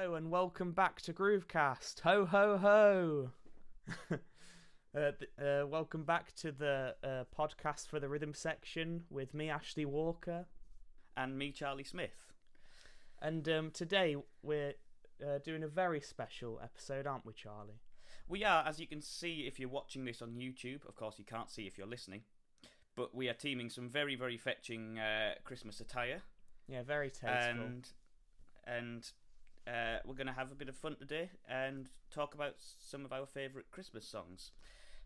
Hello and welcome back to Groovecast. Ho ho ho! Welcome back to the podcast for the rhythm section with me, Ashley Walker. And me, Charlie Smith. And today we're doing a very special episode, aren't we, Charlie? We are, as you can see if you're watching this on YouTube. Of course, you can't see if you're listening. But we are teaming some very, very fetching Christmas attire. Yeah, very tasteful. And we're going to have a bit of fun today and talk about some of our favourite Christmas songs.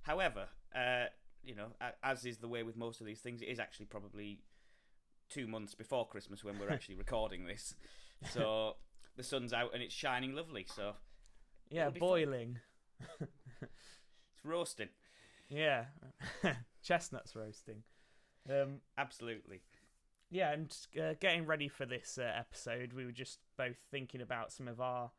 However, as is the way with most of these things, it is actually probably 2 months before Christmas when we're actually recording this. So the sun's out and it's shining lovely. So yeah, boiling. It's roasting. Yeah, chestnuts roasting. Absolutely. Yeah, and getting ready for this episode, we were just both thinking about some of our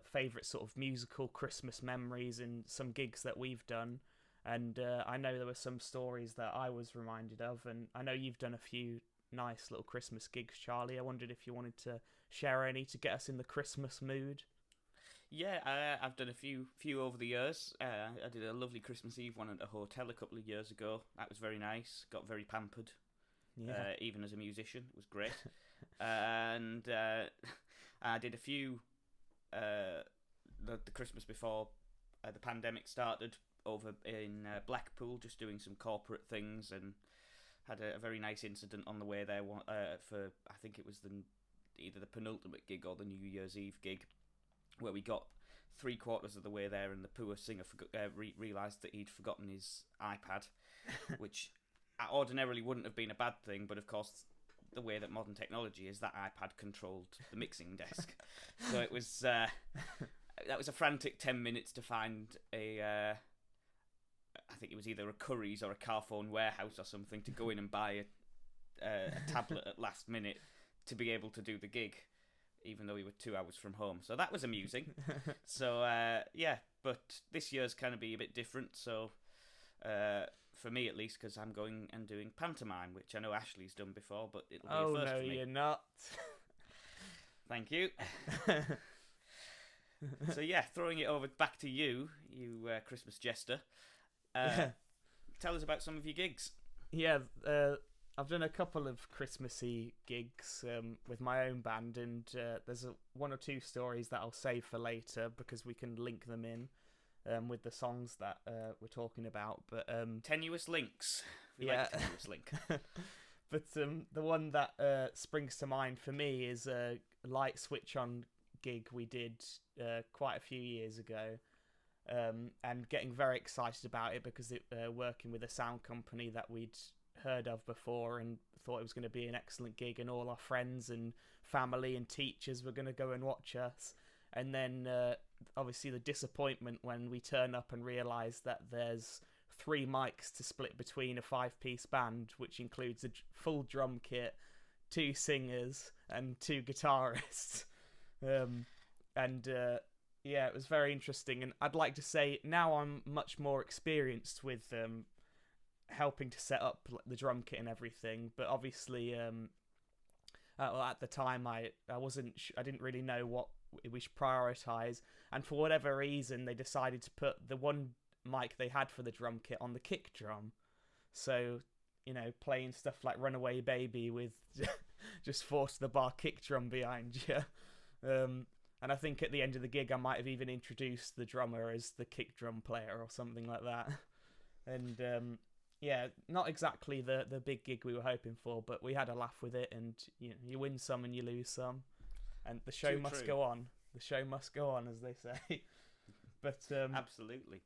favourite sort of musical Christmas memories and some gigs that we've done. And I know there were some stories that I was reminded of, and I know you've done a few nice little Christmas gigs, Charlie. I wondered if you wanted to share any to get us in the Christmas mood. Yeah, I've done a few over the years. I did a lovely Christmas Eve one at a hotel a couple of years ago. That was very nice. Got very pampered. Yeah. Even as a musician, it was great. And I did a few the Christmas before the pandemic started over in Blackpool, just doing some corporate things, and had a very nice incident on the way there for, I think it was either the penultimate gig or the New Year's Eve gig, where we got 3/4 of the way there and the poor singer realised that he'd forgotten his iPad, which ordinarily wouldn't have been a bad thing, but of course the way that modern technology is, that iPad controlled the mixing desk. So it was that was a frantic 10 minutes to find I think it was either a Curry's or a Carphone Warehouse or something, to go in and buy a tablet at last minute to be able to do the gig, even though we were 2 hours from home. So that was amusing. So yeah, but this year's kind of be a bit different, so for me at least, because I'm going and doing pantomime, which I know Ashley's done before, but it'll be a first for me. Oh no, you're not. Thank you. So yeah, throwing it over back to you Christmas jester. Tell us about some of your gigs. Yeah, I've done a couple of Christmassy gigs with my own band, and there's one or two stories that I'll save for later because we can link them in with the songs that we're talking about. But tenuous links. We like a tenuous link. But the one that springs to mind for me is a light switch on gig we did quite a few years ago. And getting very excited about it because working with a sound company that we'd heard of before and thought it was going to be an excellent gig, and all our friends and family and teachers were going to go and watch us. And then obviously the disappointment when we turn up and realise that there's 3 mics to split between a 5-piece band, which includes a full drum kit, 2 singers and 2 guitarists. Yeah, it was very interesting, and I'd like to say now I'm much more experienced with helping to set up the drum kit and everything. But obviously, at the time, I didn't really know what we should prioritize, and for whatever reason, they decided to put the one mic they had for the drum kit on the kick drum. So, playing stuff like "Runaway Baby" with just force the bar kick drum behind you. And I think at the end of the gig, I might have even introduced the drummer as the kick drum player or something like that. And yeah, not exactly the big gig we were hoping for, but we had a laugh with it. And you win some and you lose some, and the show must go on. The show must go on, as they say. But absolutely.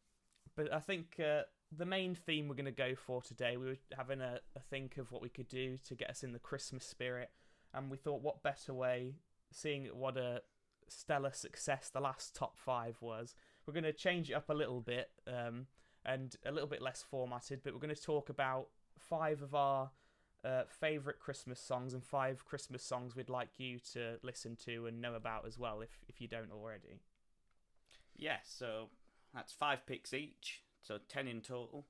But I think the main theme we're going to go for today, we were having a think of what we could do to get us in the Christmas spirit, and we thought, what better way, seeing what a stellar success the last top 5 was, we're going to change it up a little bit and a little bit less formatted, but we're going to talk about 5 of our favourite Christmas songs and 5 Christmas songs we'd like you to listen to and know about as well, if you don't already. Yeah, so that's 5 picks each, so 10 in total.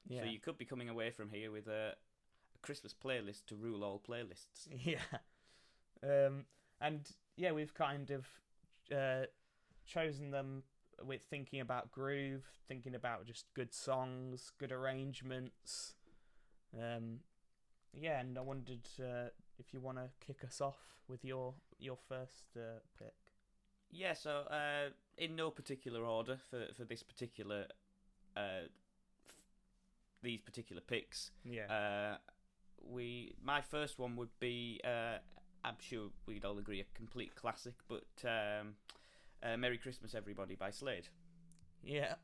Yeah. So you could be coming away from here with a Christmas playlist to rule all playlists. Yeah. And yeah, we've kind of chosen them with thinking about groove, thinking about just good songs, good arrangements. Yeah, and I wondered if you want to kick us off with your first pick. Yeah, so in no particular order for this particular these particular picks. Yeah. My first one would be I'm sure we'd all agree a complete classic, but Merry Christmas Everybody by Slade. Yeah.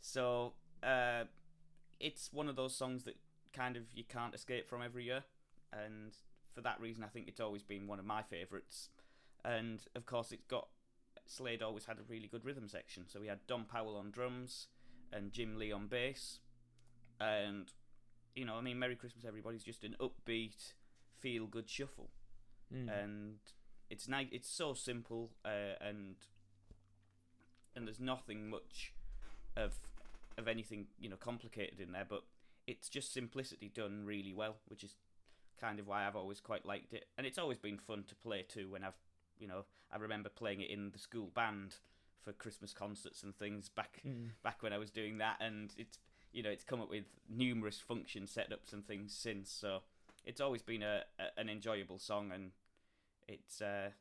So it's one of those songs that kind of you can't escape from every year, and for that reason I think it's always been one of my favourites. And of course Slade always had a really good rhythm section, so we had Don Powell on drums and Jim Lee on bass, and Merry Christmas Everybody's just an upbeat feel good shuffle. And it's nice. It's so simple, and there's nothing much of anything complicated in there, but it's just simplicity done really well, which is kind of why I've always quite liked it. And it's always been fun to play too. When I remember playing it in the school band for Christmas concerts and things back when I was doing that, and it's come up with numerous function setups and things since. So it's always been an enjoyable song, and it's an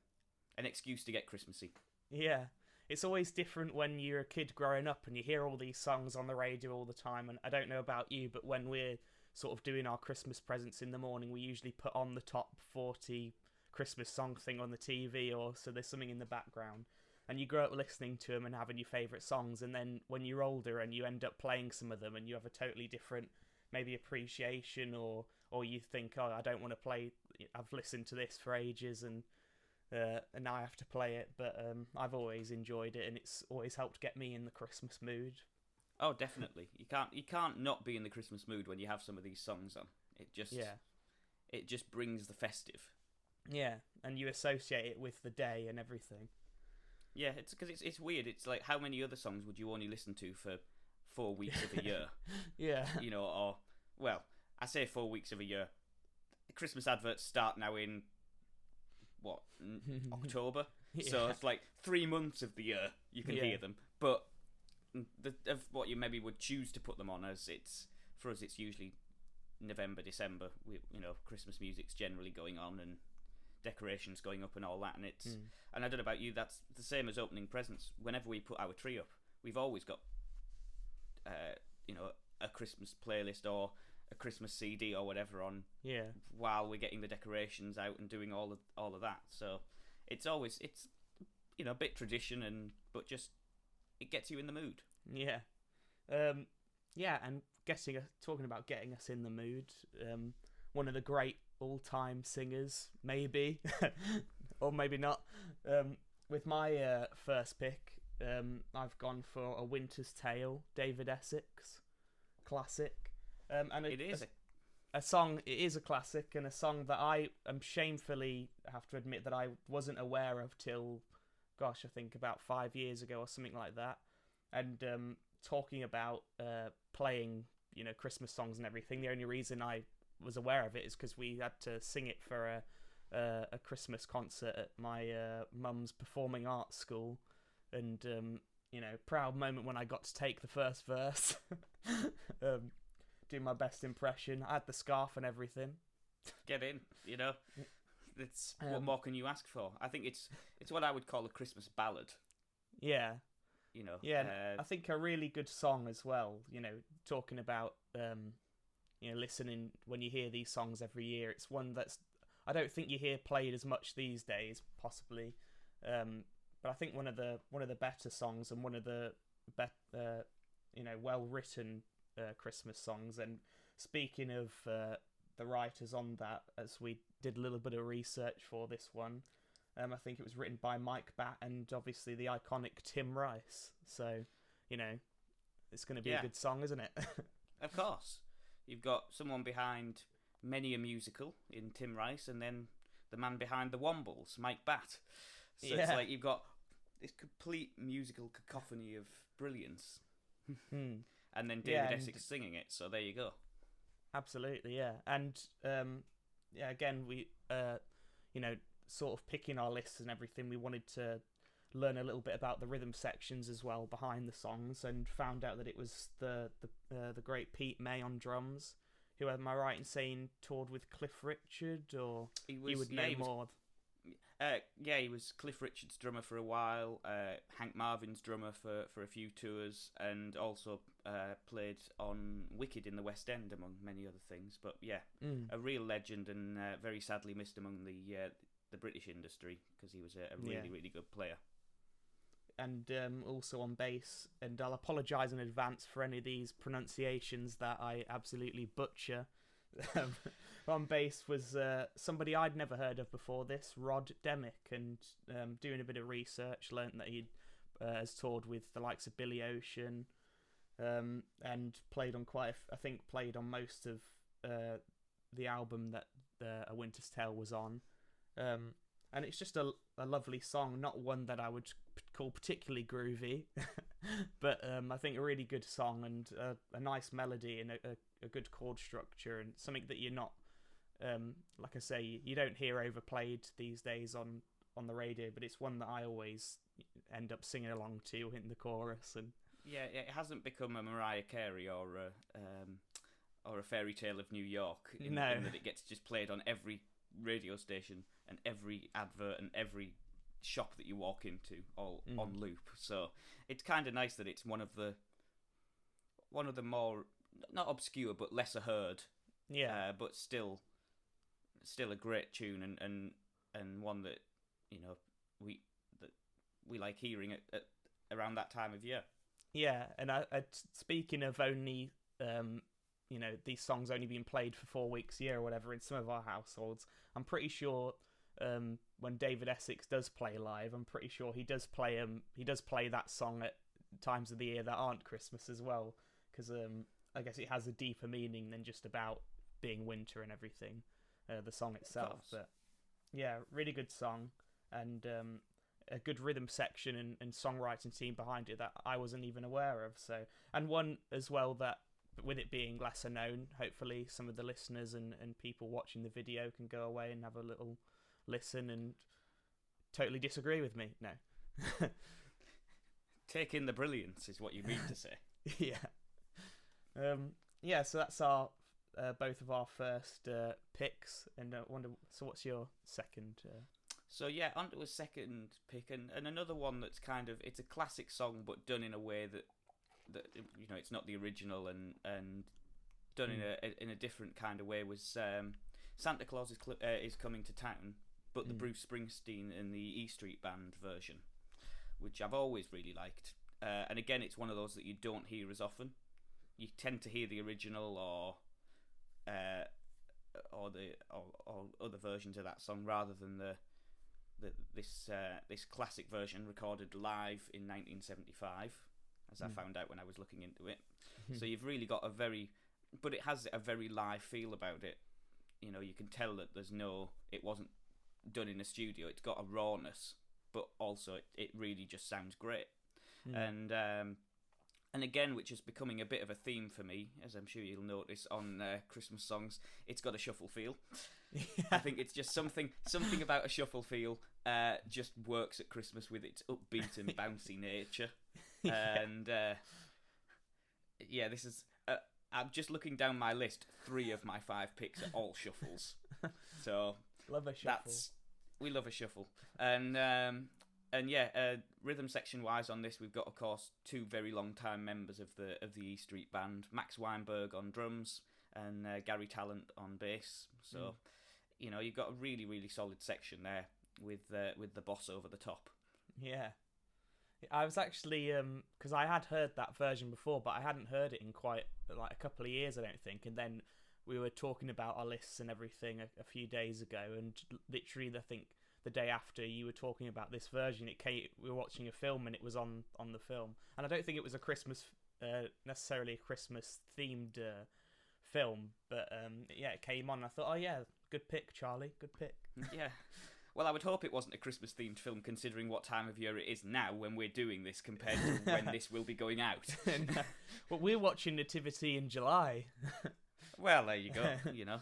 excuse to get Christmassy. Yeah. It's always different when you're a kid growing up and you hear all these songs on the radio all the time. And I don't know about you, but when we're sort of doing our Christmas presents in the morning, we usually put on the top 40 Christmas song thing on the TV, or so there's something in the background. And you grow up listening to them and having your favourite songs. And then when you're older and you end up playing some of them and you have a totally different maybe appreciation, or you think, oh, I don't want to play, I've listened to this for ages and now I have to play it, but I've always enjoyed it, and it's always helped get me in the Christmas mood. Oh, definitely. You can't not be in the Christmas mood when you have some of these songs on. It just brings the festive. Yeah, and you associate it with the day and everything. Yeah, it's because it's weird. It's like, how many other songs would you only listen to for 4 weeks of a year? Yeah. I say 4 weeks of a year. Christmas adverts start now in October. Yeah. So it's like 3 months of the year you can hear them, but of what you maybe would choose to put them on, as for us it's usually November, December. Christmas music's generally going on and decorations going up and all that, and and I don't know about you, that's the same as opening presents. Whenever we put our tree up, we've always got a Christmas playlist or a Christmas CD or whatever on, while we're getting the decorations out and doing all of that. So it's a bit tradition, but just it gets you in the mood. Yeah. And talking about getting us in the mood, one of the great all-time singers, maybe, or maybe not. With my first pick, I've gone for A Winter's Tale, David Essex, classic. And it is a song. It is a classic, and a song that I am shamefully have to admit that I wasn't aware of till, I think about 5 years ago or something like that. And talking about playing, Christmas songs and everything, the only reason I was aware of it is because we had to sing it for a Christmas concert at my mum's performing arts school, and proud moment when I got to take the first verse. Do my best impression. I had the scarf and everything. Get in, It's what more can you ask for? I think it's what I would call a Christmas ballad. Yeah. I think a really good song as well. Talking about listening when you hear these songs every year. It's one that's I don't think you hear played as much these days, possibly. But I think one of the better songs and one of the well written Christmas songs. And speaking of the writers on that, as we did a little bit of research for this one, I think it was written by Mike Batt and obviously the iconic Tim Rice. So it's going to be a good song, isn't it? Of course. You've got someone behind many a musical in Tim Rice, and then the man behind the Wombles, Mike Batt. So it's like you've got this complete musical cacophony of brilliance. And then David Essex singing it, so there you go. Absolutely, yeah. And again, we sort of picking our lists and everything, we wanted to learn a little bit about the rhythm sections as well behind the songs, and found out that it was the great Pete May on drums, who, am I right in saying, toured with Cliff Richard, or you would know more? Yeah, he was Cliff Richard's drummer for a while, Hank Marvin's drummer for a few tours, and also played on Wicked in the West End, among many other things. But yeah, a real legend, and very sadly missed among the British industry, because he was a really good player. And also on bass, and I'll apologise in advance for any of these pronunciations that I absolutely butcher. On bass was somebody I'd never heard of before this, Rod Demick, and doing a bit of research, learnt that he has toured with the likes of Billy Ocean, and played on played on most of the album that A Winter's Tale was on. And it's just a lovely song, not one that I would call particularly groovy, but I think a really good song, and a nice melody, and a good chord structure, and something that you're not, like I say, you don't hear overplayed these days on the radio, but it's one that I always end up singing along to in the chorus. And yeah, it hasn't become a Mariah Carey or a Fairy Tale of New York in that it gets just played on every radio station and every advert and every shop that you walk into, all on loop. So it's kind of nice that it's one of the more, not obscure but lesser heard, but still a great tune, and one that, you know, we like hearing at around that time of year. Yeah, and I speaking of only these songs only being played for 4 weeks a year or whatever in some of our households, I'm pretty sure when David Essex does play live, I'm pretty sure he does play that song at times of the year that aren't Christmas as well, because I guess it has a deeper meaning than just about being winter and everything, the song itself. But yeah, really good song, and a good rhythm section and songwriting team behind it that I wasn't even aware of. So, and one as well that, with it being lesser known, hopefully some of the listeners and people watching the video can go away and have a little listen and totally disagree with me. No. Take in the brilliance is what you mean to say. Yeah. So that's our both of our first picks, and so what's your second? So yeah, onto a second pick, and another one that's kind of, it's a classic song but done in a way that you know, it's not the original, and done in a different kind of way, was Santa Claus is Coming to Town, but the Bruce Springsteen and the E Street Band version, which I've always really liked. And again, it's one of those that you don't hear as often. You tend to hear the original or other versions of that song, rather than this classic version recorded live in 1975. As I found out when I was looking into it. So you've really got but it has a very live feel about it. You know, you can tell that it wasn't done in a studio. It's got a rawness, but also it really just sounds great. And again, which is becoming a bit of a theme for me, as I'm sure you'll notice on Christmas songs, it's got a shuffle feel. I think it's just something about a shuffle feel just works at Christmas with its upbeat and bouncy nature. And this is I'm just looking down my list. 3 of my 5 picks are all shuffles. So love a shuffle. We love a shuffle. And rhythm section wise on this, we've got, of course, 2 very long time members of the E Street Band, Max Weinberg on drums and Gary Talent on bass. So you know, you've got a really, really solid section there with the boss over the top. Yeah. I was actually, because I had heard that version before, but I hadn't heard it in quite like a couple of years, I don't think. And then we were talking about our lists and everything a few days ago, and literally, I think the day after you were talking about this version, we were watching a film and it was on the film. And I don't think it was necessarily a Christmas themed film, but it came on. I thought, oh yeah, good pick, Charlie, good pick. Yeah. Well, I would hope it wasn't a Christmas-themed film, considering what time of year it is now when we're doing this, compared to when this will be going out. Well, we're watching Nativity in July. Well, there you go. You know,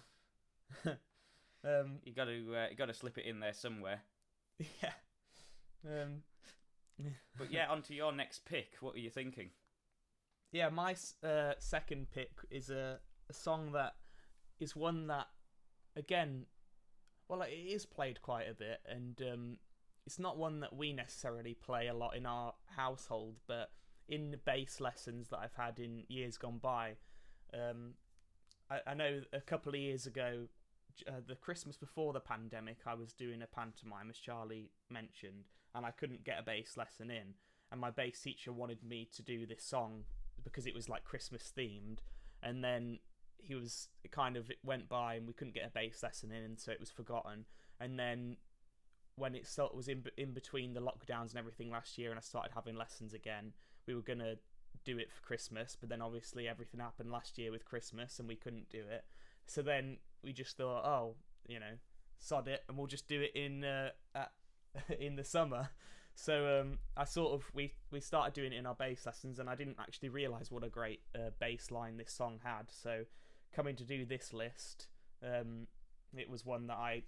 you got to slip it in there somewhere. Yeah. But yeah, on to your next pick. What are you thinking? Yeah, my second pick is a song that is one that, again, well, it is played quite a bit, and it's not one that we necessarily play a lot in our household, but in the bass lessons that I've had in years gone by, I know a couple of years ago, the Christmas before the pandemic, I was doing a pantomime, as Charlie mentioned, and I couldn't get a bass lesson in, and my bass teacher wanted me to do this song because it was like Christmas themed, and then it went by and we couldn't get a bass lesson in, and so it was forgotten. And then when it was in between the lockdowns and everything last year, and I started having lessons again, we were gonna do it for Christmas, but then obviously everything happened last year with Christmas and we couldn't do it. So then we just thought, oh, sod it, and we'll just do it in in the summer. So we started doing it in our bass lessons, and I didn't actually realise what a great bass line this song had. So coming to do this list, it was one that I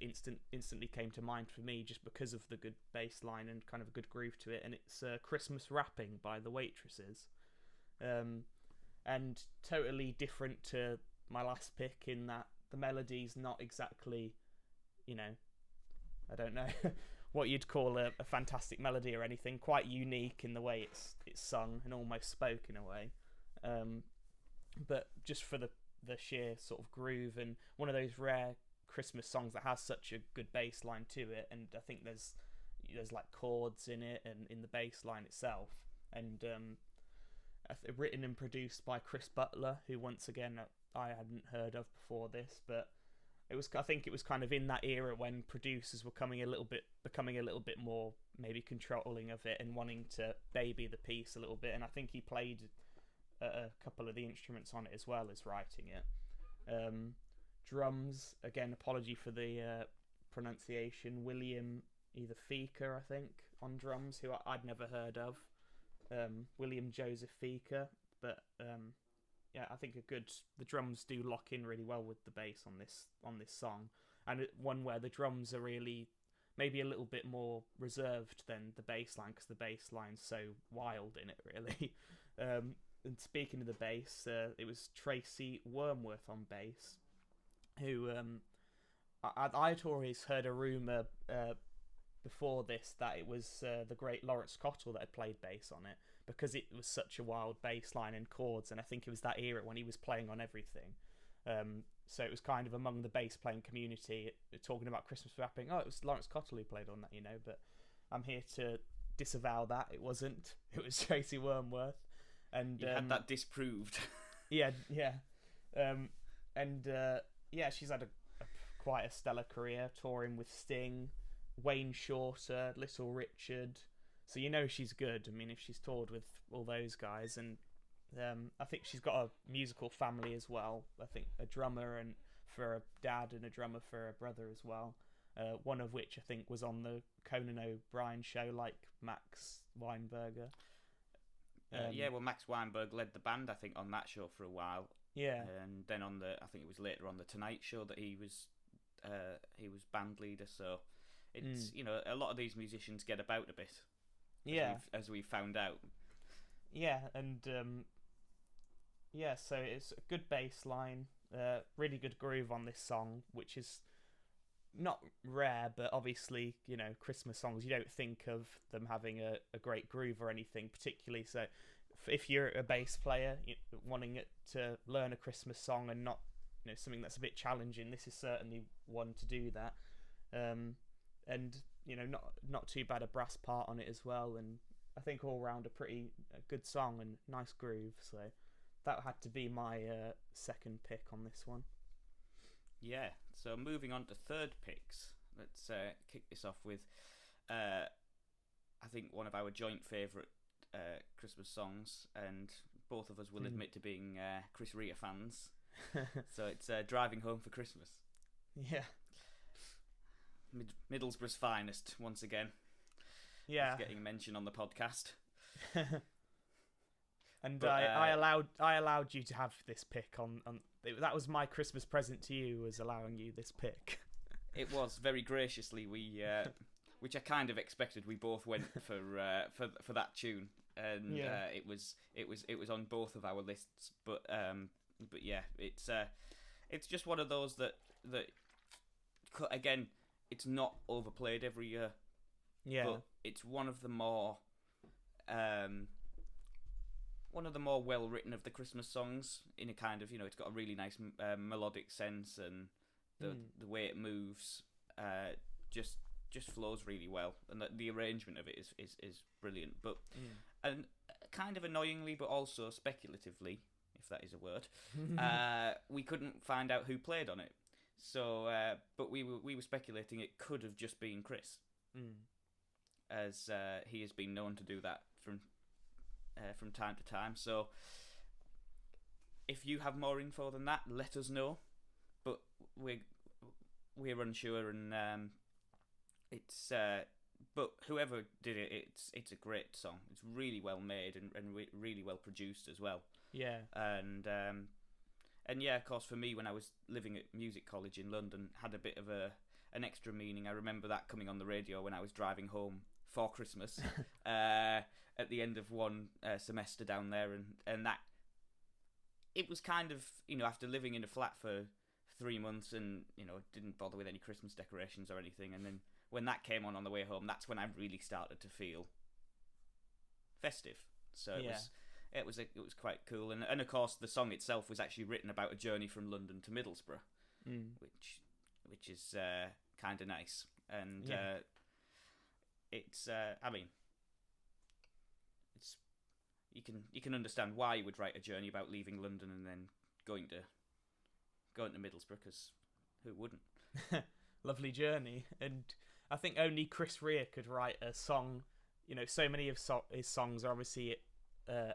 instantly came to mind for me, just because of the good bass line and kind of a good groove to it. And it's Christmas Wrapping by the Waitresses, and totally different to my last pick in that the melody's not exactly, I don't know what you'd call a fantastic melody or anything. Quite unique in the way it's sung and almost spoke in a way, but just for the sheer sort of groove, and one of those rare Christmas songs that has such a good bass line to it. And I think there's like chords in it and in the bass line itself, and written and produced by Chris Butler, who once again I hadn't heard of before this, but I think it was kind of in that era when producers were becoming a little bit more maybe controlling of it and wanting to baby the piece a little bit. And I think he played a couple of the instruments on it as well as writing it. Drums, again, apology for the pronunciation, William either Feaker, I think, on drums, who I'd never heard of. William Joseph Feaker, but yeah, I think the drums do lock in really well with the bass on this song, and one where the drums are really maybe a little bit more reserved than the bass line, because the bass line's so wild in it, really. And speaking of the bass, it was Tracy Wormworth on bass, who I'd always heard a rumour before this that it was the great Lawrence Cottle that had played bass on it, because it was such a wild bass line and chords, and I think it was that era when he was playing on everything. So it was kind of among the bass playing community, talking about Christmas Wrapping. Oh, it was Lawrence Cottle who played on that, but I'm here to disavow that. It wasn't. It was Tracy Wormworth. And you had that disproved. yeah. She's had quite a stellar career, touring with Sting, Wayne Shorter, Little Richard. So she's good. I mean, if she's toured with all those guys, and I think she's got a musical family as well. I think a drummer and for a dad and a drummer for a brother as well. One of which I think was on the Conan O'Brien show, like Max Weinberger. Max Weinberg led the band, I think, on that show for a while. Yeah, and then I think it was later on the Tonight Show that he was band leader. So it's a lot of these musicians get about a bit. As we found out. Yeah, and so it's a good bass line, really good groove on this song, which is not rare, but obviously, Christmas songs, you don't think of them having a great groove or anything particularly. So if you're a bass player wanting it to learn a Christmas song and not something that's a bit challenging, this is certainly one to do that. And not too bad a brass part on it as well, and I think all round a good song and nice groove. So that had to be my second pick on this one. Yeah, so moving on to third picks, let's kick this off with I think one of our joint favourite Christmas songs, and both of us will admit to being Chris Rea fans. So it's Driving Home for Christmas. Yeah. Middlesbrough's finest, once again. Yeah. It's getting a mention on the podcast. And I allowed you to have this pick on that was my Christmas present to you, was allowing you this pick. It was, very graciously. We which I kind of expected. We both went for that tune, and it was on both of our lists. But yeah, it's just one of those that again, it's not overplayed every year. Yeah, but it's one of the more well written of the Christmas songs. In a kind of, it's got a really nice melodic sense, and the way it moves just flows really well, and the arrangement of it is brilliant. But and kind of annoyingly, but also speculatively, if that is a word, we couldn't find out who played on it. So, but we were speculating it could have just been Chris, as he has been known to do that from time to time. So, if you have more info than that, let us know. But we're unsure, and it's but whoever did it, it's a great song. It's really well made and really well produced as well. Yeah. And yeah, of course, for me, when I was living at music college in London, had a bit of an extra meaning. I remember that coming on the radio when I was driving home for Christmas at the end of one semester down there, and that it was kind of, after living in a flat for 3 months and didn't bother with any Christmas decorations or anything, and then when that came on the way home, that's when I really started to feel festive. So it was quite cool, and of course the song itself was actually written about a journey from London to Middlesbrough, which is kind of nice, and it's I mean, it's you can understand why you would write a journey about leaving London and then going to Middlesbrough, because who wouldn't? Lovely journey. And I think only Chris Rea could write a song. So many of his songs are obviously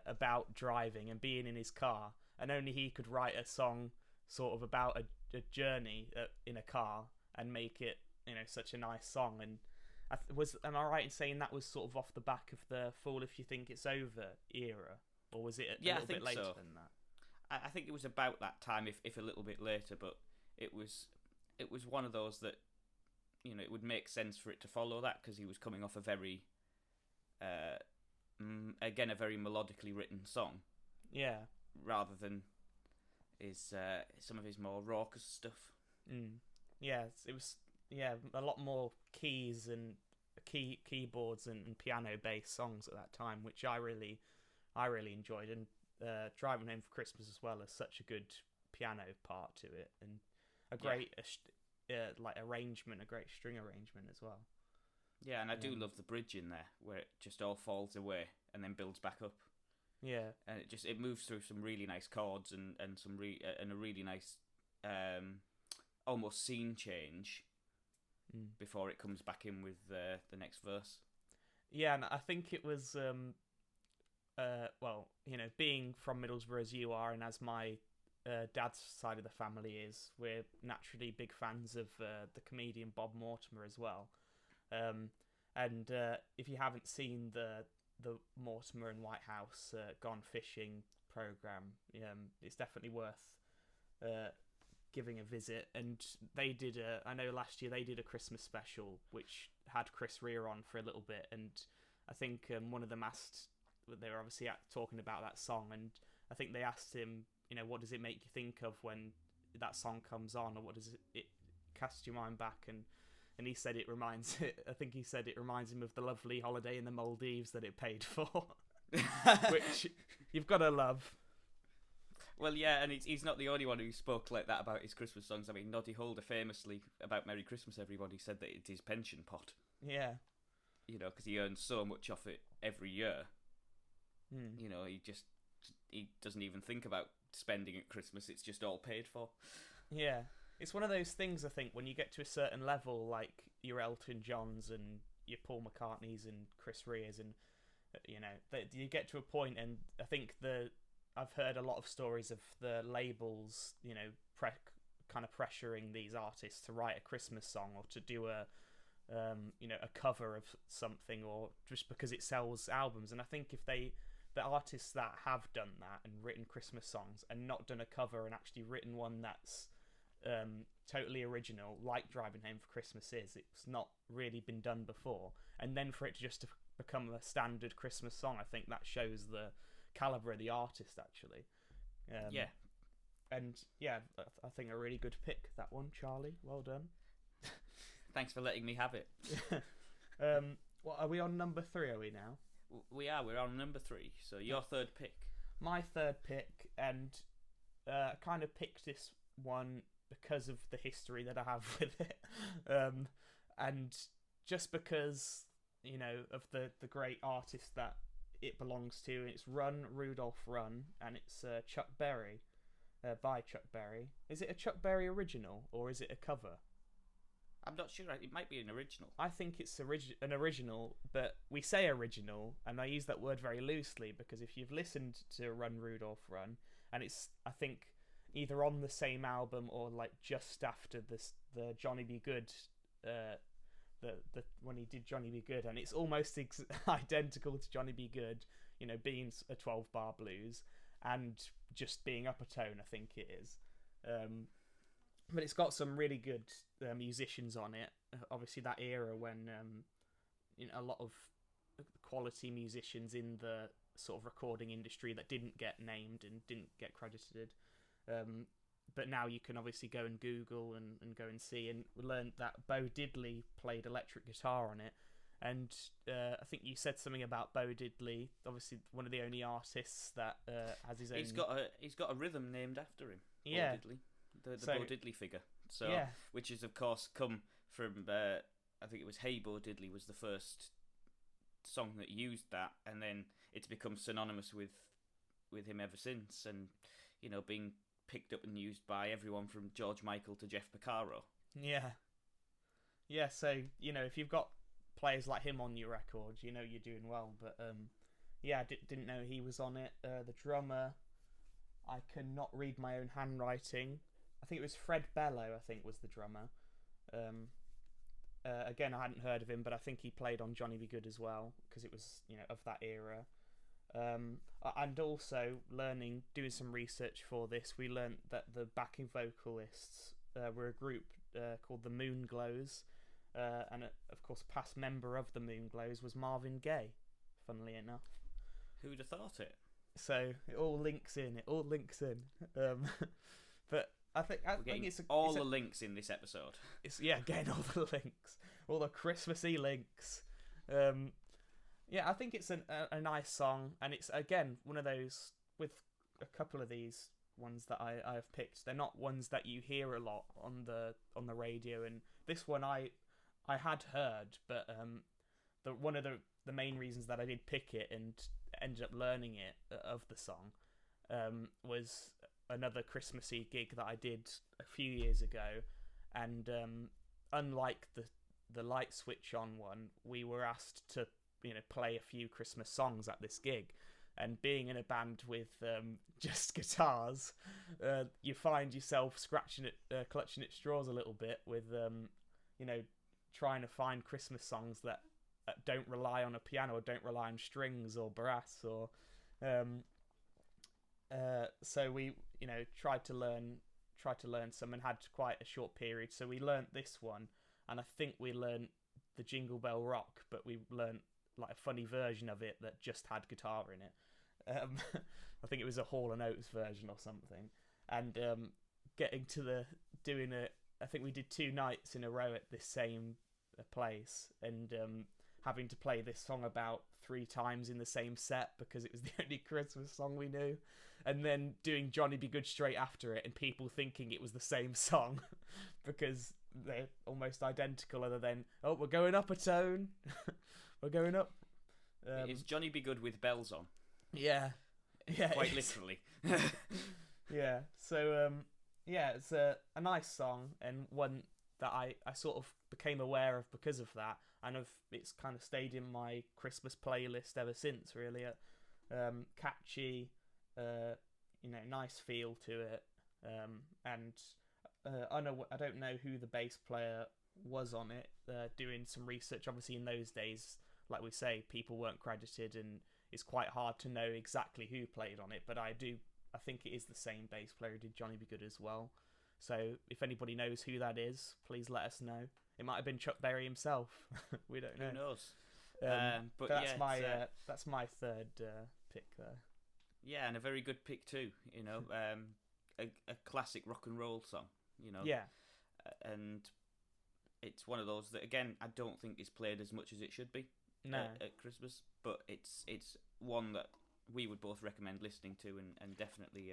about driving and being in his car, and only he could write a song sort of about a journey in a car and make it such a nice song. And am I right in saying that was sort of off the back of the Fool If You Think It's Over era, or was it a little bit later than that? I think it was about that time, if a little bit later, but it was one of those that it would make sense for it to follow that, because he was coming off a very again, a very melodically written song, rather than some of his more raucous stuff. It was a lot more keys and keyboards and piano based songs at that time, which I really enjoyed. And Driving Home for Christmas as well has such a good piano part to it, and a great arrangement, a great string arrangement as well. Yeah, and I do love the bridge in there where it just all falls away and then builds back up. Yeah, and it moves through some really nice chords and a really nice almost scene change before it comes back in with the next verse. Yeah, and I think it was being from Middlesbrough as you are, and as my dad's side of the family is, we're naturally big fans of the comedian Bob Mortimer as well. And if you haven't seen the Mortimer and Whitehouse Gone Fishing program, it's definitely worth giving a visit. And they did I know last year they did a Christmas special which had Chris Rea on for a little bit, and I think one of them asked, they were obviously talking about that song, and I think they asked him, what does it make you think of when that song comes on, or what does it cast your mind back? And he said it reminds him of the lovely holiday in the Maldives that it paid for, which you've got to love. Well, yeah, and he's not the only one who spoke like that about his Christmas songs. I mean, Noddy Holder famously, about Merry Christmas Everybody, said that it's his pension pot. Yeah. Because he earns so much off it every year. He doesn't even think about spending at Christmas. It's just all paid for. Yeah. It's one of those things, I think, when you get to a certain level, like your Elton Johns and your Paul McCartneys and Chris Reas, and you get to a point, and I think I've heard a lot of stories of the labels, kind of pressuring these artists to write a Christmas song or to do a cover of something, or just because it sells albums. And I think if the artists that have done that and written Christmas songs and not done a cover and actually written one that's totally original, like Driving Home for Christmas is. It's not really been done before, and then for it to just to become a standard Christmas song, I think that shows the caliber of the artist actually. Yeah. And yeah, I think a really good pick, that one, Charlie. Well done. Thanks for letting me have it. What are we on number 3? Are we now? We are. We're on number 3. So your third pick. My third pick, and kind of picked this one because of the history that I have with it, and just because, you know, of the great artist that it belongs to. It's Run, Rudolph, Run, and it's Chuck Berry, by Chuck Berry. Is it a Chuck Berry original, or is it a cover? I'm not sure. It might be an original. I think it's an original, but we say original, and I use that word very loosely because if you've listened to Run, Rudolph, Run, and it's, I think, either on the same album or like just after the Johnny B. Good, the when he did Johnny B. Good, and it's almost identical to Johnny B. Good, you know, being a 12-bar blues and just being up a tone, I think it is. But it's got some really good musicians on it. Obviously, that era when you know, a lot of quality musicians in the sort of recording industry that didn't get named and didn't get credited. But now you can obviously go and Google and go and see, and learn that Bo Diddley played electric guitar on it. And I think you said something about Bo Diddley, obviously one of the only artists that has his own. He's got a rhythm named after him. Yeah. Bo Diddley. The Bo Diddley figure, so yeah. Which is of course come from I think it was Hey Bo Diddley was the first song that used that, and then it's become synonymous with him ever since, and you know, being picked up and used by everyone from George Michael to Jeff Porcaro. Yeah. So you know, if you've got players like him on your record, you know you're doing well. But yeah, I didn't know he was on it. The drummer, I cannot read my own handwriting. I think it was Fred Bello, I think, was the drummer. Again, I hadn't heard of him, but I think he played on Johnny B. Good as well, because it was, you know, of that era. And also, doing some research for this, we learnt that the backing vocalists were a group called the Moonglows, and of course, a past member of the Moonglows was Marvin Gaye, funnily enough. Who'd have thought it? So it all links in. But I think it's the links in this episode. Getting all the links, all the Christmassy links. Yeah, I think it's a nice song, and it's again one of those, with a couple of these ones that I have picked. They're not ones that you hear a lot on the radio, and this one I had heard, but one of the main reasons that I did pick it and ended up learning it of the song was another Christmassy gig that I did a few years ago, and unlike the light switch on one, we were asked to, you know, play a few Christmas songs at this gig. And being in a band with just guitars, you find yourself clutching at straws a little bit with you know, trying to find Christmas songs that don't rely on a piano or don't rely on strings or brass or so we, you know, tried to learn some, and had quite a short period. So we learnt this one, and I think we learnt the Jingle Bell Rock, but we learnt like a funny version of it that just had guitar in it. I think it was a Hall & Oates version or something. And getting to I think we did 2 nights in a row at this same place, and having to play this song about 3 times in the same set because it was the only Christmas song we knew, and then doing Johnny B. Good straight after it, and people thinking it was the same song because they're almost identical, other than, oh, we're going up a tone. We're going up. Is Johnny B. Good with bells on? Yeah. Quite literally. Yeah. So yeah, it's a nice song, and one that I sort of became aware of because of that, and it's kind of stayed in my Christmas playlist ever since, really. Catchy, you know, nice feel to it, and I don't know who the bass player was on it. Doing some research, obviously in those days, like we say, people weren't credited, and it's quite hard to know exactly who played on it, but I think it is the same bass player who did Johnny B. Good as well. So if anybody knows who that is, please let us know. It might have been Chuck Berry himself. We don't know. Who knows? But that's my third pick there. Yeah, and a very good pick too. A classic rock and roll song. Yeah. And it's one of those that, again, I don't think is played as much as it should be at Christmas, but it's one that we would both recommend listening to, and definitely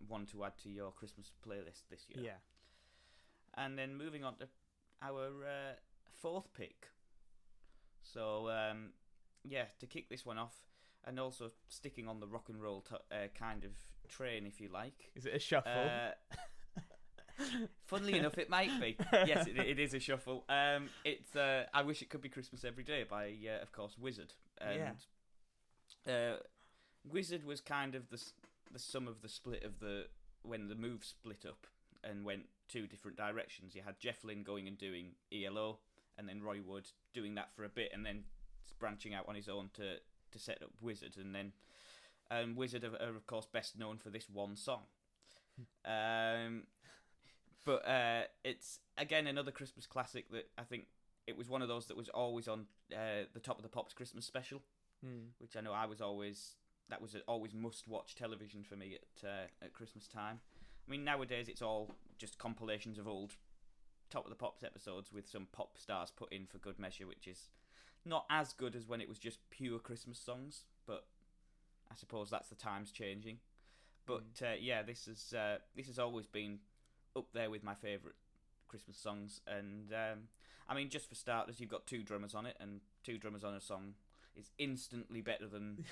one to add to your Christmas playlist this year. Yeah. And then moving on to our fourth pick. So, to kick this one off, and also sticking on the rock and roll kind of train, if you like. Is it a shuffle? Funnily enough, it might be. Yes, it is a shuffle. It's I Wish It Could Be Christmas Every Day by, of course, Wizard. And Wizard was kind of the sum of the split of when the Move split up and went two different directions. You had Jeff Lynne going and doing ELO, and then Roy Wood doing that for a bit, and then branching out on his own to set up Wizard. And then Wizard are of course best known for this one song. But it's, again, another Christmas classic that I think it was one of those that was always on the Top of the Pops Christmas special, which I know that was always must-watch television for me at Christmas time. I mean, nowadays it's all just compilations of old Top of the Pops episodes with some pop stars put in for good measure, which is not as good as when it was just pure Christmas songs, but I suppose that's the times changing. But this has always been up there with my favourite Christmas songs. And I mean, just for starters, you've got two drummers on it, and two drummers on a song is instantly better than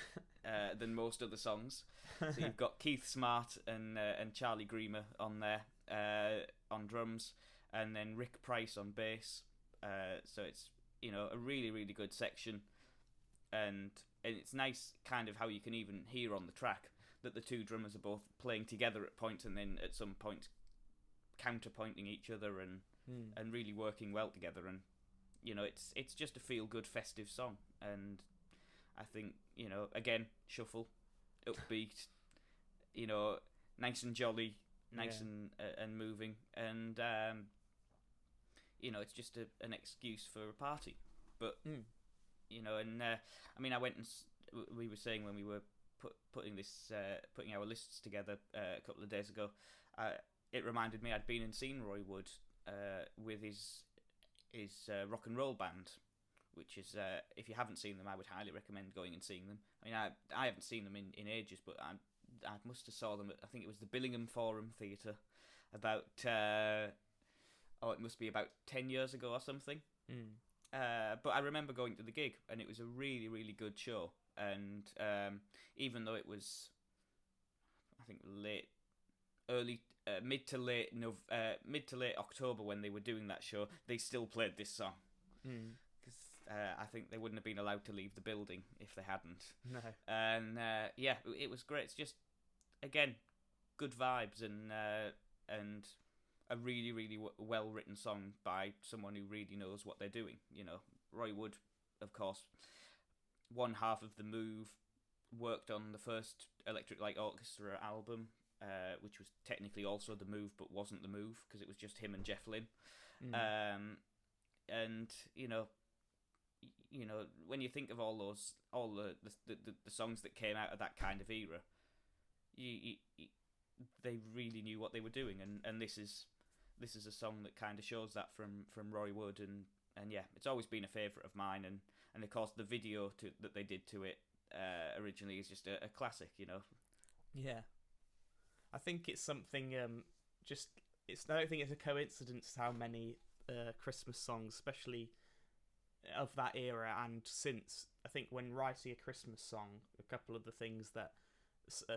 most other songs. So you've got Keith Smart and Charlie Greamer on there on drums, and then Rick Price on bass. So it's a really, really good section, and it's nice kind of how you can even hear on the track that the two drummers are both playing together at points, and then at some points counterpointing each other and really working well together. And it's just a feel good festive song, and I think again, shuffle, upbeat, nice and jolly, nice and moving, and it's just an excuse for a party. But and I mean, I went and we were saying when we were putting our lists together a couple of days ago, it reminded me I'd been and seen Roy Wood with his rock and roll band, which is, if you haven't seen them, I would highly recommend going and seeing them. I mean, I haven't seen them in ages, but I must have saw them at, I think it was the Billingham Forum Theatre about it must be about 10 years ago or something. But I remember going to the gig, and it was a really, really good show. And even though it was, I think, mid to late October when they were doing that show, they still played this song. Because I think they wouldn't have been allowed to leave the building if they hadn't. No. And it was great. It's just, again, good vibes and a really, really well written song by someone who really knows what they're doing. Roy Wood, of course, one half of the Move, worked on the first Electric Light Orchestra album, which was technically also the Move, but wasn't the Move because it was just him and Jeff Lynne. And when you think of all the songs that came out of that kind of era, they really knew what they were doing, and this is a song that kind of shows that from Roy Wood, and yeah, it's always been a favourite of mine, and of course the video that they did to it originally is just a classic, Yeah, I think it's something. I don't think it's a coincidence how many Christmas songs, especially of that era and since. I think when writing a Christmas song, a couple of the things that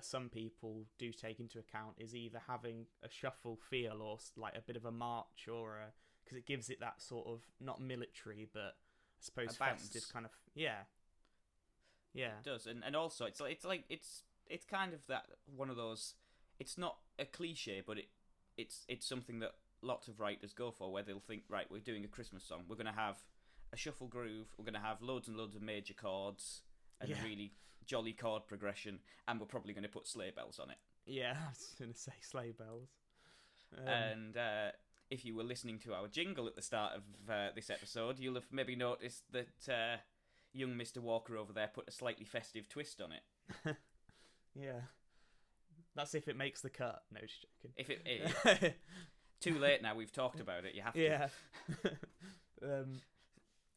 some people do take into account is either having a shuffle feel or like a bit of a march, or because it gives it that sort of, not military, but I suppose festive kind of. Yeah. It does, and also it's kind of that one of those. It's not a cliche, but it's something that lots of writers go for, where they'll think, right, we're doing a Christmas song, we're going to have a shuffle groove, we're going to have loads and loads of major chords and really jolly chord progression, and we're probably going to put sleigh bells on it. Yeah, I was going to say Sleigh Bells. And if you were listening to our jingle at the start of this episode, you'll have maybe noticed that young Mr. Walker over there put a slightly festive twist on it. Yeah. That's if it makes the cut. No, just joking. If it is. Too late now, we've talked about it, you have to. Yeah.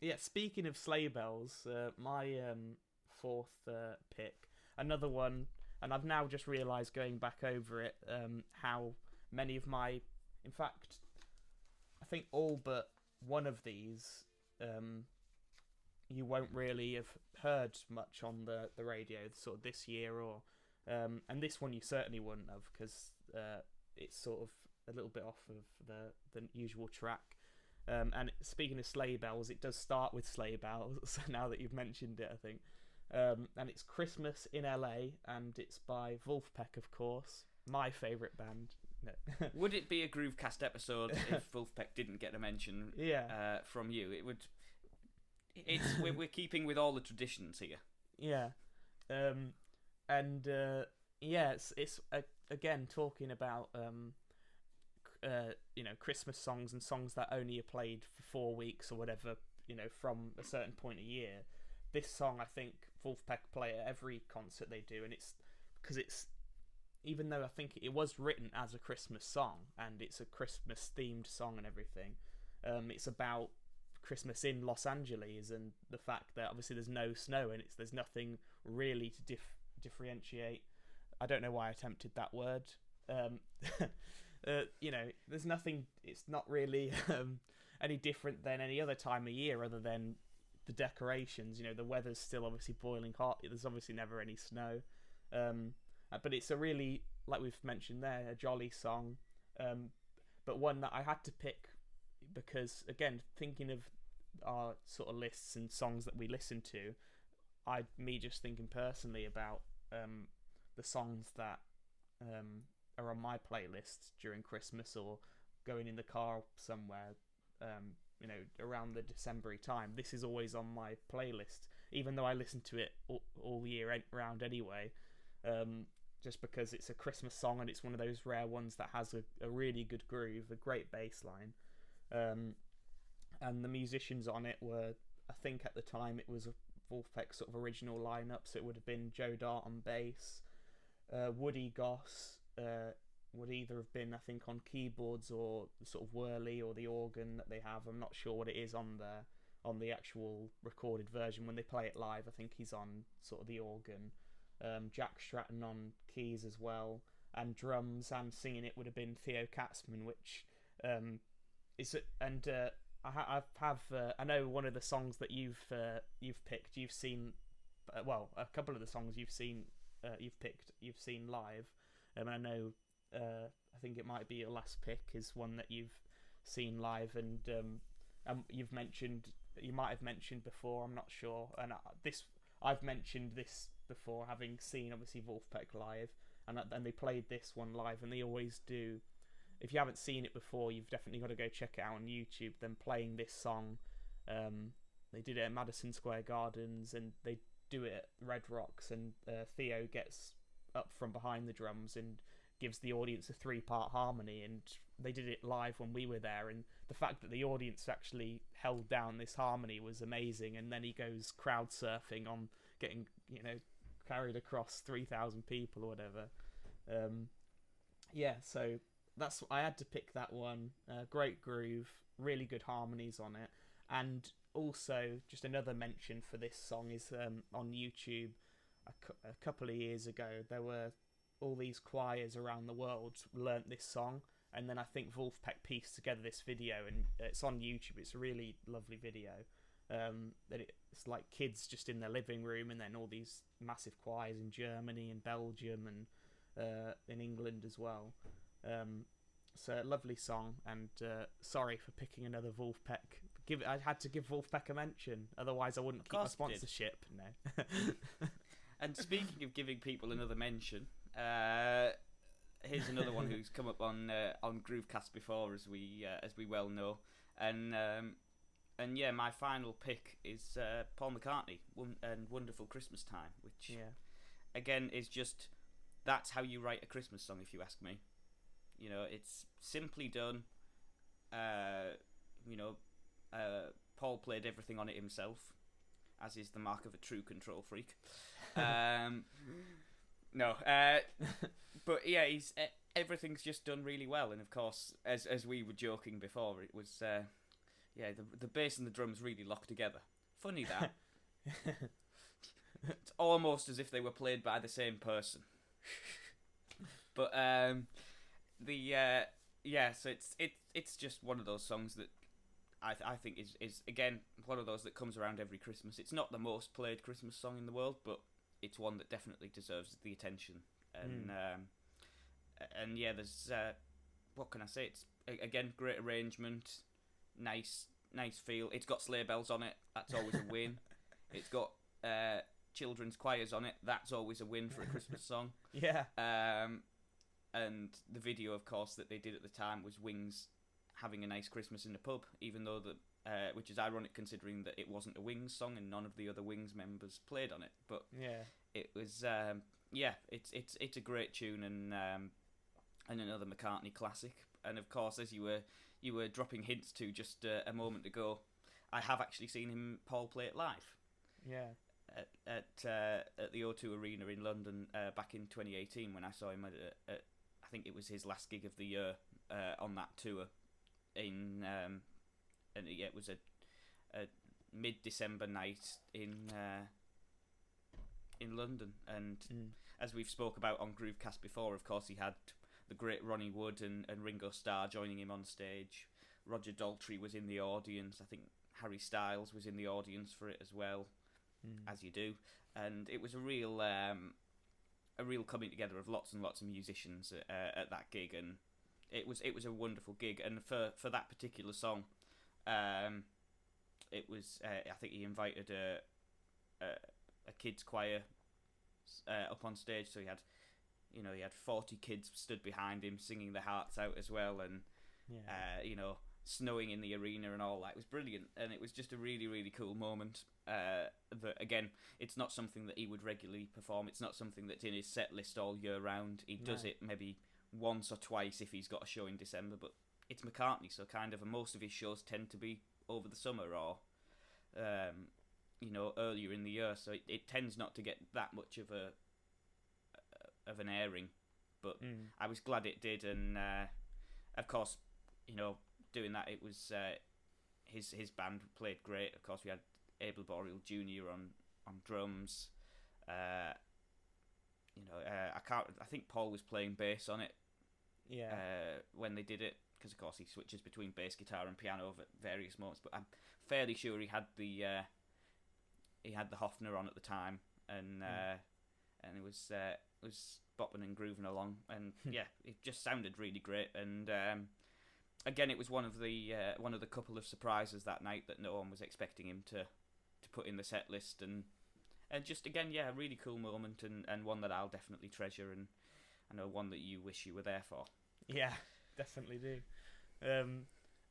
Yeah, speaking of Sleigh Bells, my fourth pick, another one, and I've now just realised going back over it, how many of my, in fact, I think all but one of these, you won't really have heard much on the radio sort of this year, or and this one you certainly wouldn't have, because it's sort of a little bit off of the usual track. And speaking of Sleigh Bells, it does start with Sleigh Bells, now that you've mentioned it, I think. And it's Christmas in LA, and it's by Wolfpack, of course, my favourite band. No. Would it be a Groovecast episode if Wolfpack didn't get a mention from you? It would. We're keeping with all the traditions here. Yeah. It's again talking about Christmas songs and songs that only are played for 4 weeks or whatever, from a certain point a year. This song, I think Wolfpack play at every concert they do, and it's because it's, even though I think it was written as a Christmas song and it's a Christmas themed song and everything, it's about Christmas in Los Angeles and the fact that obviously there's no snow and there's nothing really to differentiate. I don't know why I attempted that word. There's nothing. It's not really any different than any other time of year, other than the decorations. The weather's still obviously boiling hot. There's obviously never any snow. But it's a really, like we've mentioned there, a jolly song, but one that I had to pick because, again, thinking of our sort of lists and songs that we listen to, me just thinking personally about the songs that are on my playlist during Christmas or going in the car somewhere, around the December time. This is always on my playlist, even though I listen to it all year round anyway. Just because it's a Christmas song and it's one of those rare ones that has a really good groove, a great bass line. And the musicians on it were, I think at the time it was a Wolfpack sort of original lineup, so it would have been Joe Dart on bass, Woody Goss would either have been, I think, on keyboards or the sort of whirly or the organ that they have. I'm not sure what it is on the actual recorded version. When they play it live, I think he's on sort of the organ. Jack Stratton on keys as well, and drums and singing it would have been Theo Katzman, which is I know one of the songs that you've picked, you've seen, a couple of the songs you've seen live, and I know I think it might be your last pick is one that you've seen live, and you might have mentioned before, I'm not sure, and I've mentioned this before, having seen obviously Wolfpack live, and they played this one live, and they always do. If you haven't seen it before, you've definitely got to go check it out on YouTube. Them playing this song, they did it at Madison Square Gardens, and they do it at Red Rocks, and Theo gets up from behind the drums and gives the audience a 3-part harmony, and they did it live when we were there, and the fact that the audience actually held down this harmony was amazing. And then he goes crowd surfing on getting carried across 3,000 people or whatever. So I had to pick that one. Great groove, really good harmonies on it. And also, just another mention for this song is on YouTube. A couple of years ago, there were all these choirs around the world learnt this song, and then I think Wolfpack pieced together this video, and it's on YouTube. It's a really lovely video. It's like kids just in their living room, and then all these massive choirs in Germany and Belgium and in England as well. So a lovely song, and sorry for picking another Wolfpack. I had to give Wolfpack a mention, otherwise I wouldn't keep my sponsorship. No. And speaking of giving people another mention, here's another one who's come up on Groovecast before, as we well know, and yeah, my final pick is Paul McCartney and Wonderful Christmas Time, which again is just that's how you write a Christmas song, if you ask me. You know, it's simply done. You know, Paul played everything on it himself, as is the mark of a true control freak. No, but yeah, everything's just done really well, and of course, as we were joking before, it was the bass and the drums really locked together. Funny that. It's almost as if they were played by the same person. But so it's just one of those songs that I think is again one of those that comes around every Christmas. It's not the most played Christmas song in the world, but it's one that definitely deserves the attention. And yeah, there's what can I say? It's again great arrangement, nice feel. It's got sleigh bells on it. That's always a win. It's got children's choirs on it. That's always a win for a Christmas song. Yeah. And the video, of course, that they did at the time was Wings having a nice Christmas in the pub, even though which is ironic considering that it wasn't a Wings song and none of the other Wings members played on it. But yeah, it was it's a great tune and another McCartney classic. And of course, as you were dropping hints to just a moment ago, I have actually seen Paul play it live. Yeah. At the O2 Arena in London back in 2018 when I saw him at I think it was his last gig of the year on that tour and it was a mid-December night in London, and as we've spoke about on Groovecast before, of course he had the great Ronnie Wood and Ringo Starr joining him on stage. Roger Daltrey was in the audience. I think Harry Styles was in the audience for it as well. As you do, and it was a real coming together of lots and lots of musicians at that gig, and it was a wonderful gig. And for that particular song, it was I think he invited a kids choir up on stage, so he had 40 kids stood behind him singing their hearts out as well, and snowing in the arena and all that. It was brilliant, and it was just a really, really cool moment. That again, it's not something that he would regularly perform. It's not something that's in his set list all year round. He does it maybe once or twice if he's got a show in December, but it's McCartney, so kind of most of his shows tend to be over the summer or earlier in the year, so it tends not to get that much of an airing. But I was glad it did, and of course, doing that, it was his band played great. Of course, we had Abel Boreal Jr. on drums. I think Paul was playing bass on it. Yeah. When they did it, because of course he switches between bass guitar and piano at various moments. But I'm fairly sure he had the Hofner on at the time, and it was bopping and grooving along, and yeah, it just sounded really great. And again, it was one of the couple of surprises that night that no one was expecting him to put in the set list, and just again, yeah, a really cool moment, and one that I'll definitely treasure, and I know one that you wish you were there for. Yeah, definitely do.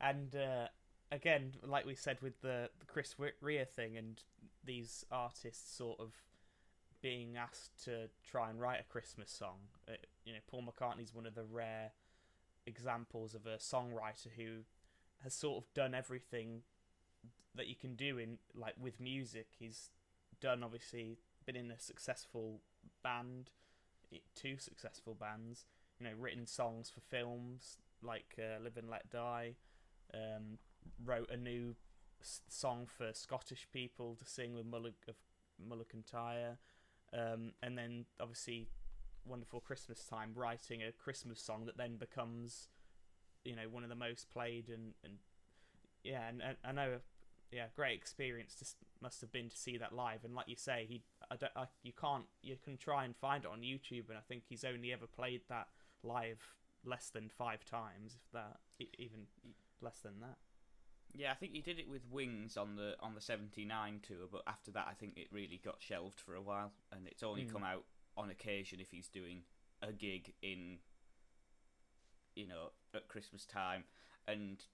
And again, like we said with the Chris Rea thing, and these artists sort of being asked to try and write a Christmas song. Paul McCartney's one of the rare examples of a songwriter who has sort of done everything that you can do with music. He's obviously been in a successful band, 2 successful bands, written songs for films like Live and Let Die, wrote a new song for Scottish people to sing with Mull of Kintyre, and then obviously Wonderful Christmas Time, writing a Christmas song that then becomes one of the most played, and I know great experience must have been to see that live. And like you say, you can try and find it on YouTube, and I think he's only ever played that live less than 5 times, if that, even less than that. Yeah, I think he did it with Wings on the 79 tour, but after that I think it really got shelved for a while, and it's only come out on occasion if he's doing a gig in at Christmas time. And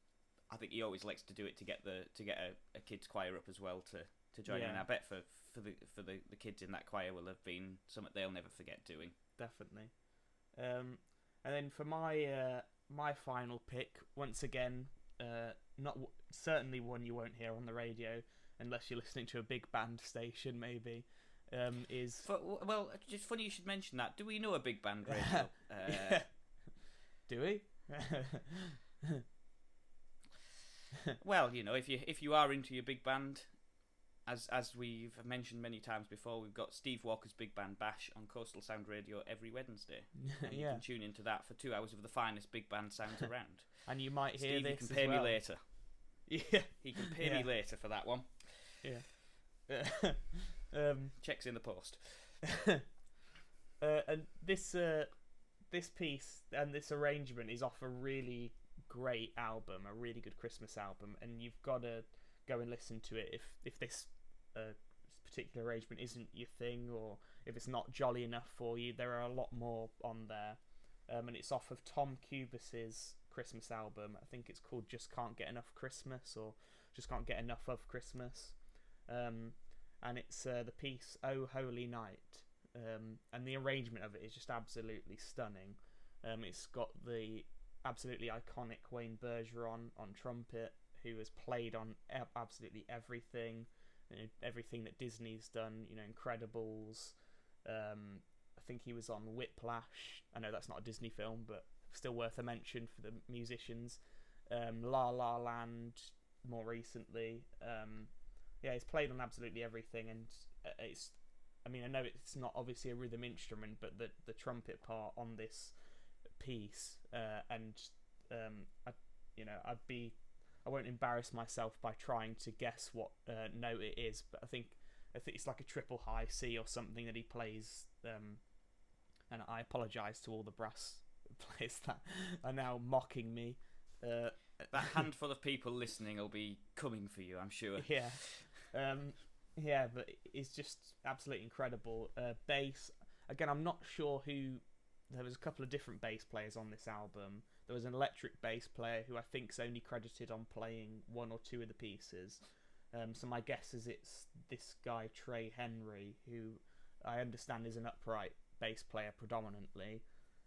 I think he always likes to do it to get a kids choir up as well to join in. And I bet for the kids in that choir will have been something they'll never forget doing. definitely. And then for my final pick, once again, certainly one you won't hear on the radio unless you're listening to a big band station, maybe. Is well, just funny you should mention that. Do we know a big band radio? Yeah. Do we? Well, if you are into your big band, as we've mentioned many times before, we've got Steve Walker's Big Band Bash on Coastal Sound Radio every Wednesday. And you can tune into that for 2 hours of the finest big band sounds around. And you might hear Steve, this. you can pay me later. Yeah, he can pay me later for that one. Yeah. Checks in the post. And this piece and this arrangement is off a really great album, a really good Christmas album, and you've got to go and listen to it if this particular arrangement isn't your thing, or if it's not jolly enough for you. There are a lot more on there, and it's off of Tom Cubis's Christmas album. I think it's called Just Can't Get Enough Christmas, or Just Can't Get Enough of Christmas, and it's the piece Oh Holy Night, and the arrangement of it is just absolutely stunning. It's got the absolutely iconic Wayne Bergeron on trumpet, who has played on absolutely everything, everything that Disney's done, Incredibles. I think he was on Whiplash. I know that's not a Disney film, but still worth a mention for the musicians. La La Land, more recently. He's played on absolutely everything, and I know it's not obviously a rhythm instrument, but the trumpet part on this piece, I won't embarrass myself by trying to guess what note it is, but I think it's like a triple high C or something that he plays. And I apologise to all the brass players that are now mocking me. That handful of people listening will be coming for you, I'm sure. Yeah, but it's just absolutely incredible. Bass, again, I'm not sure who. There was a couple of different bass players on this album. There was an electric bass player who I think's only credited on playing one or two of the pieces. So my guess is it's this guy Trey Henry, who I understand is an upright bass player predominantly.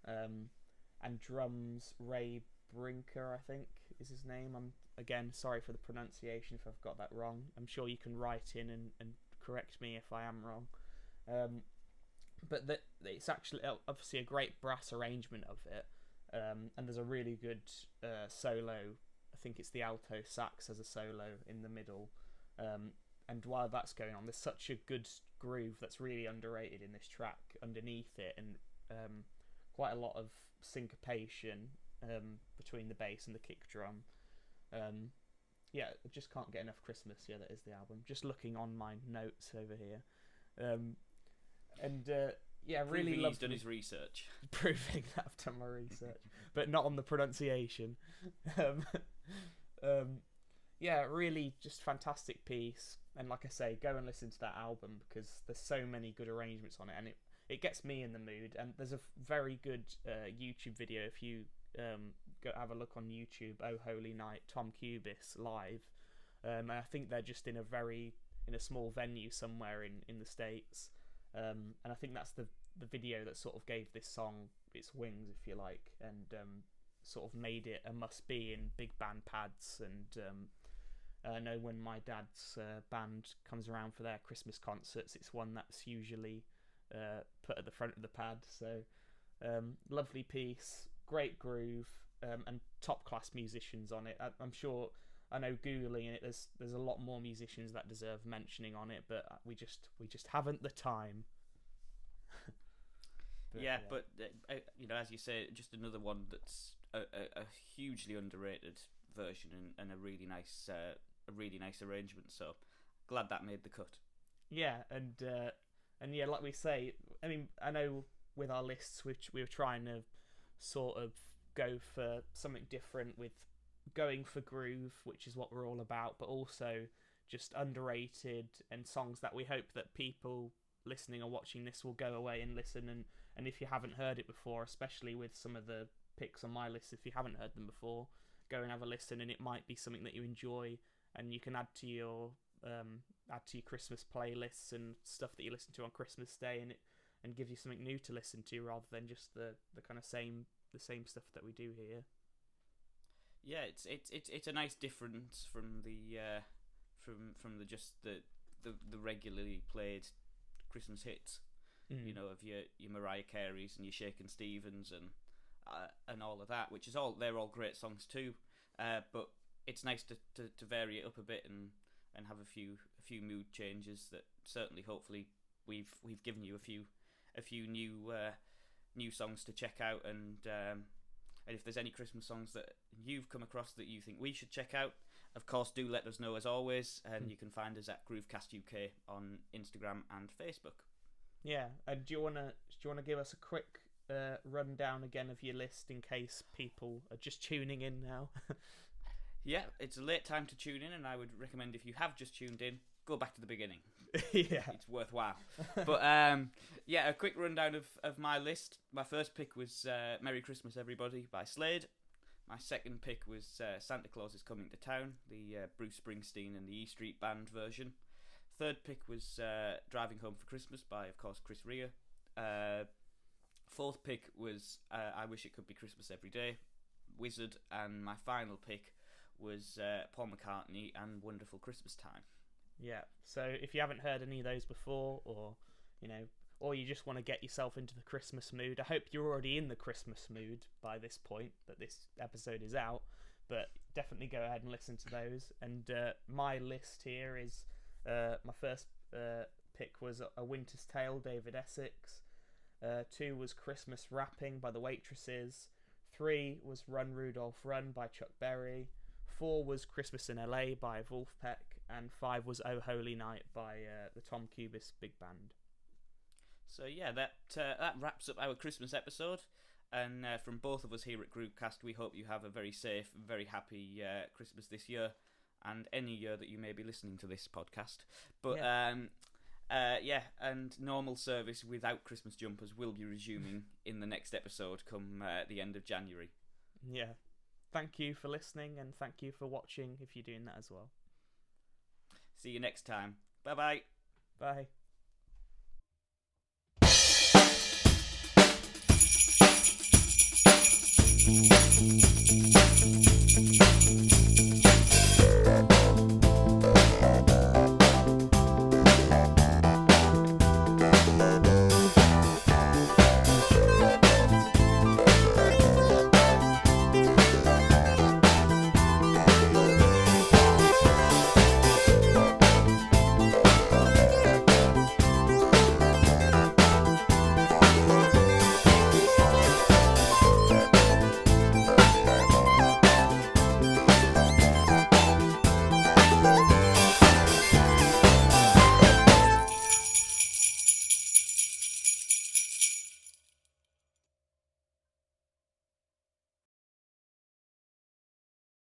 And drums, Ray Brinker, I think is his name. I'm again sorry for the pronunciation if I've got that wrong. I'm sure you can write in and correct me if I am wrong. But it's actually obviously a great brass arrangement of it. And there's a really good solo. I think it's the alto sax as a solo in the middle. And while that's going on, there's such a good groove that's really underrated in this track underneath it, and quite a lot of syncopation between the bass and the kick drum. I just can't get enough Christmas. Yeah, that is the album. Just looking on my notes over here. Really he's loved done his research. Proving that I've done my research, but not on the pronunciation. Really just fantastic piece. And like I say, go and listen to that album because there's so many good arrangements on it, and it gets me in the mood. And there's a very good YouTube video if you go have a look on YouTube. Oh Holy Night, Tom Cubis live. And I think they're just in a small venue somewhere in the States. And I think that's the video that sort of gave this song its wings, if you like, and sort of made it a must-be in big band pads. And I know when my dad's band comes around for their Christmas concerts, it's one that's usually put at the front of the pad. So lovely piece, great groove, and top-class musicians on it. I'm sure. I know googling it, there's a lot more musicians that deserve mentioning on it, but we just haven't the time. But as you say, just another one that's a hugely underrated version and a really nice arrangement. So glad that made the cut. Yeah, and like we say, I mean, I know with our lists, which we were trying to sort of go for something different with. Going for groove, which is what we're all about, but also just underrated and songs that we hope that people listening or watching this will go away and listen, and if you haven't heard it before, especially with some of the picks on my list, if you haven't heard them before, go and have a listen, and it might be something that you enjoy and you can add to your Christmas playlists and stuff that you listen to on Christmas Day, and gives you something new to listen to rather than just the kind of same stuff that we do here. Yeah, it's a nice difference from the regularly played Christmas hits. You know, of your Mariah Careys and your Shakin' Stevens and all of that, which is they're all great songs too. But it's nice to vary it up a bit and have a few mood changes that certainly, hopefully, we've given you a few new songs to check out, and if there's any Christmas songs that you've come across that you think we should check out, of course, do let us know as always, and you can find us at Groovecast UK on Instagram and Facebook. Yeah, and do you wanna give us a quick rundown again of your list in case people are just tuning in now? Yeah, it's a late time to tune in, and I would recommend, if you have just tuned in, go back to the beginning. Yeah, it's worthwhile. But yeah, a quick rundown of my list. My first pick was "Merry Christmas, Everybody" by Slade. My second pick was "Santa Claus is Coming to Town," the Bruce Springsteen and the E Street Band version. Third pick was "Driving Home for Christmas" by, of course, Chris Rea. Fourth pick was "I Wish It Could Be Christmas Every Day," Wizard. And my final pick was Paul McCartney and "Wonderful Christmas Time." Yeah, so if you haven't heard any of those before, or you just want to get yourself into the Christmas mood, I hope you're already in the Christmas mood by this point that this episode is out, but definitely go ahead and listen to those. And my list here is, my first pick was A Winter's Tale, David Essex. 2 was Christmas Wrapping by the Waitresses. 3 was Run Rudolph Run by Chuck Berry. 4 was Christmas in LA by Wolfpack, and 5 was Oh Holy Night by the Tom Cubis Big Band. So yeah, that wraps up our Christmas episode, and from both of us here at Groovecast, we hope you have a very safe, very happy Christmas this year, and any year that you may be listening to this podcast. But yeah, and normal service without Christmas jumpers will be resuming in the next episode come the end of January. Yeah. Thank you for listening, and thank you for watching if you're doing that as well. See you next time. Bye-bye. Bye.